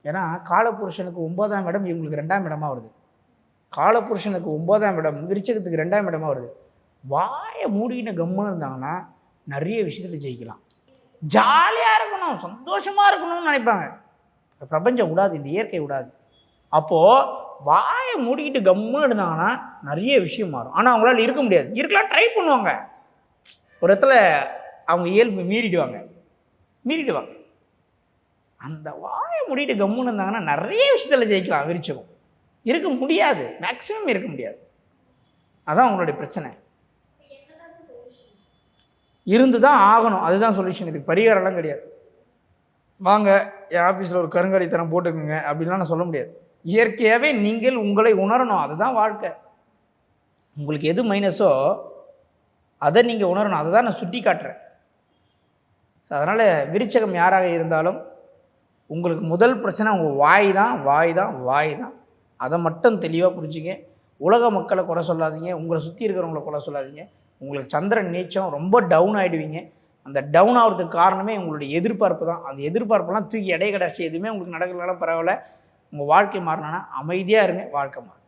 ஏன்னா காலபுருஷனுக்கு 9ஆம் இடம் இவங்களுக்கு 2ஆம் இடமா வருது. காலபுருஷனுக்கு 9ஆம் இடம் விருச்சகத்துக்கு 2ஆம் இடமா வருது. வாயை மூடிக்கிட்டு கம்முன்னு இருந்தாங்கன்னா நிறைய விஷயத்தில் ஜெயிக்கலாம். ஜாலியாக இருக்கணும், சந்தோஷமாக இருக்கணும்னு நினைப்பாங்க. பிரபஞ்சம் விடாது, இந்த இயற்கை விடாது. அப்போது வாயை மூடிக்கிட்டு கம்முன்னு இருந்தாங்கன்னா நிறைய விஷயம் மாறும். ஆனால் அவங்களால இருக்க முடியாது. இருக்கலாம் ட்ரை பண்ணுவாங்க, ஒரு இடத்துல அவங்க இயல்பு மீறிடுவாங்க. அந்த வாயை மூடிட்டு கம்முன்னு இருந்தாங்கன்னா நிறைய விஷயத்தில் ஜெயிக்கலாம். விருச்சகம் இருக்க முடியாது, மேக்சிமம் இருக்க முடியாது. அதான் அவங்களுடைய பிரச்சனை. இருந்து தான் ஆகணும், அதுதான் சொல்யூஷன். இதுக்கு பரிகாரம்லாம் கிடையாது. வாங்க என் ஆஃபீஸில் ஒரு கருங்கடித்தனம் போட்டுக்குங்க அப்படின்லாம் நான் சொல்ல முடியாது. இயற்கையாகவே நீங்கள் உங்களை உணரணும், அதுதான் வாழ்க்கை. உங்களுக்கு எது மைனஸோ அதை நீங்கள் உணரணும், அதை தான் நான் சுட்டி காட்டுறேன். அதனால் விருச்சகம் யாராக இருந்தாலும் உங்களுக்கு முதல் பிரச்சனை உங்கள் வாய் தான். அதை மட்டும் தெளிவாக புரிஞ்சுங்க. உலக மக்களை குறை சொல்லாதீங்க, உங்களை சுற்றி இருக்கிறவங்களை குறை சொல்லாதீங்க. உங்களுக்கு சந்திரன் நீச்சம், ரொம்ப டவுன் ஆகிடுவீங்க. அந்த டவுன் ஆகிறதுக்கு காரணமே உங்களுடைய எதிர்பார்ப்பு தான். அந்த எதிர்பார்ப்பெல்லாம் தூக்கி இடையே கடாச்சி எதுவுமே உங்களுக்கு நடக்கலனாலும் பரவாயில்ல. உங்கள் வாழ்க்கை மாறினா அமைதியாக இருங்க, வாழ்க்கை மாறும்.